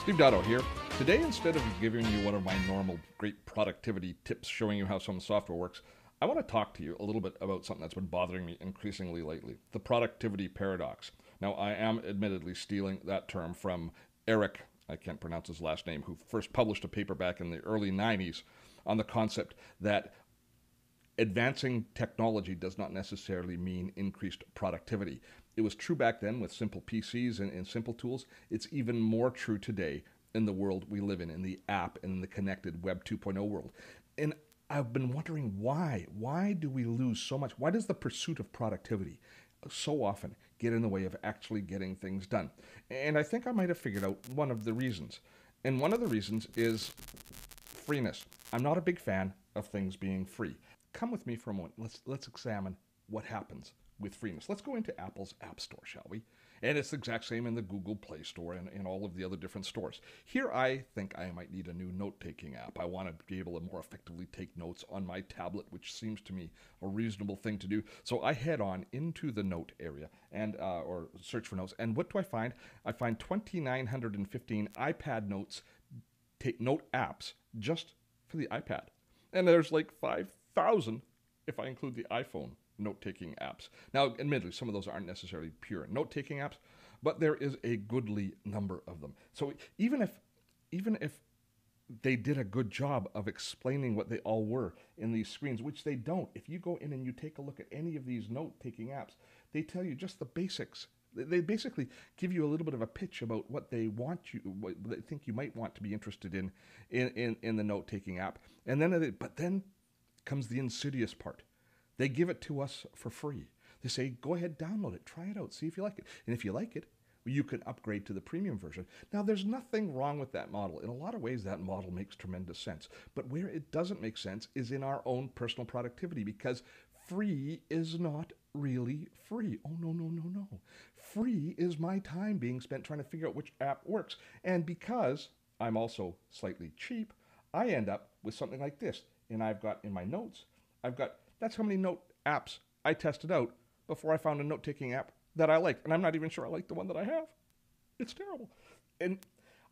Steve Dotto here. Today, instead of giving you one of my normal great productivity tips showing you how some software works, I want to talk to you a little bit about something that's been bothering me increasingly lately, the productivity paradox. Now, I am admittedly stealing that term from Eric, I can't pronounce his last name, who first published a paper back in the early 90s on the concept that advancing technology does not necessarily mean increased productivity. It was true back then with simple PCs and simple tools. It's even more true today in the world we live in the app and in the connected Web 2.0 world. And I've been wondering why. Why do we lose so much? Why does the pursuit of productivity so often get in the way of actually getting things done? And I think I might have figured out one of the reasons. And one of the reasons is freeness. I'm not a big fan of things being free. Come with me for a moment. Let's examine what happens with freeness. Let's go into Apple's App Store, shall we? And it's the exact same in the Google Play Store and all of the other different stores. Here I think I might need a new note-taking app. I want to be able to more effectively take notes on my tablet, which seems to me a reasonable thing to do. So I head on into the note area and or search for notes. And what do I find? I find 2,915 iPad notes, note apps just for the iPad. And there's like 5,000 if I include the iPhone note-taking apps. Now, admittedly, some of those aren't necessarily pure note-taking apps, but there is a goodly number of them. So even if they did a good job of explaining what they all were in these screens, which they don't. If you go in and you take a look at any of these note-taking apps, they tell you just the basics. They basically give you a little bit of a pitch about what they want you, what they think you might want to be interested in the note-taking app. And then comes the insidious part. They give it to us for free. They say, go ahead, download it, try it out, see if you like it. And if you like it, you can upgrade to the premium version. Now, there's nothing wrong with that model. In a lot of ways, that model makes tremendous sense. But where it doesn't make sense is in our own personal productivity, because free is not really free. Oh, no, no, no, no. Free is my time being spent trying to figure out which app works. And because I'm also slightly cheap, I end up with something like this. And I've got in my notes, that's how many note apps I tested out before I found a note-taking app that I liked. And I'm not even sure I like the one that I have. It's terrible. And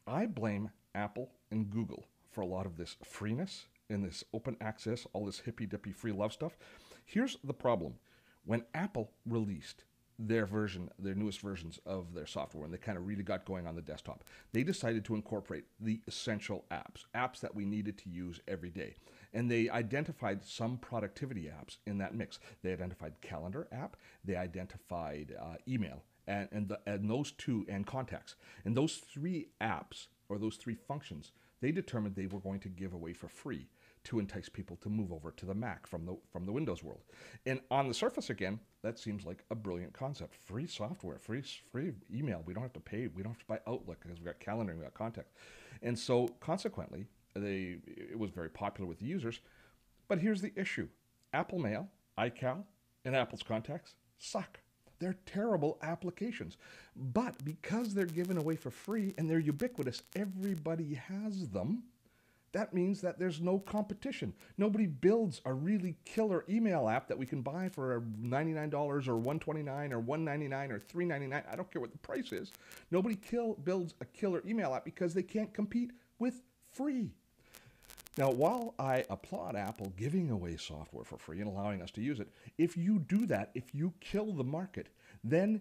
I blame Apple and Google for a lot of this freeness and this open access, all this hippy-dippy free love stuff. Here's the problem. When Apple released their newest versions of their software, and they kind of really got going on the desktop, they decided to incorporate the essential apps that we needed to use every day. And they identified some productivity apps in that mix. They identified calendar app, they identified email, and those two, and contacts. And those three apps, or those three functions, they determined they were going to give away for free to entice people to move over to the Mac from the Windows world. And on the surface, again, that seems like a brilliant concept. Free software, free email. We don't have to pay. We don't have to buy Outlook because we've got calendar and we've got contact. And so consequently, it was very popular with the users. But here's the issue. Apple Mail, iCal, and Apple's contacts suck. They're terrible applications. But because they're given away for free and they're ubiquitous, everybody has them. That means that there's no competition. Nobody builds a really killer email app that we can buy for $99 or $129 or $199 or $399. I don't care what the price is. Nobody builds a killer email app because they can't compete with free. Now, while I applaud Apple giving away software for free and allowing us to use it, if you do that, if you kill the market, then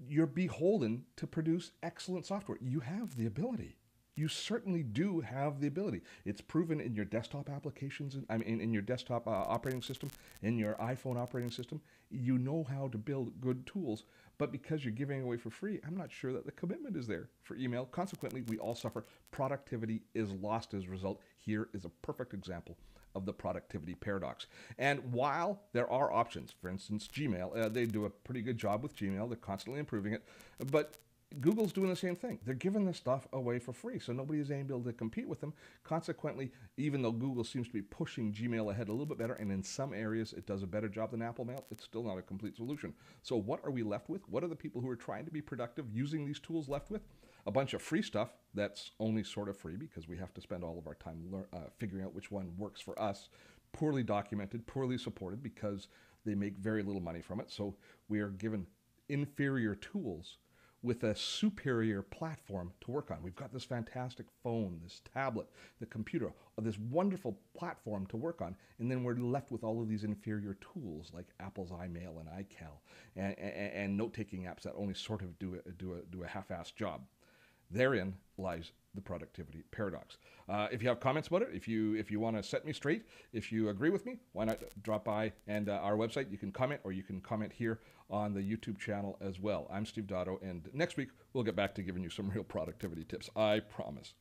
you're beholden to produce excellent software. You have the ability. You certainly do have the ability. It's proven in your desktop applications, in your desktop operating system, in your iPhone operating system. You know how to build good tools, but because you're giving away for free, I'm not sure that the commitment is there for email. Consequently, we all suffer. Productivity is lost as a result. Here is a perfect example of the productivity paradox. And while there are options, for instance, Gmail, they do a pretty good job with Gmail. They're constantly improving it, but Google's doing the same thing. They're giving this stuff away for free, so nobody is able to compete with them. Consequently, even though Google seems to be pushing Gmail ahead a little bit better, and in some areas it does a better job than Apple Mail, it's still not a complete solution. So what are we left with? What are the people who are trying to be productive using these tools left with? A bunch of free stuff that's only sort of free because we have to spend all of our time figuring out which one works for us. Poorly documented, poorly supported because they make very little money from it. So we are given inferior tools with a superior platform to work on. We've got this fantastic phone, this tablet, the computer, this wonderful platform to work on, and then we're left with all of these inferior tools like Apple's iMail and iCal and note-taking apps that only sort of do a half-assed job. Therein lies the productivity paradox. If you have comments about it, if you want to set me straight, if you agree with me, why not drop by and our website. You can comment, or you can comment here on the YouTube channel as well. I'm Steve Dotto, and next week we'll get back to giving you some real productivity tips. I promise.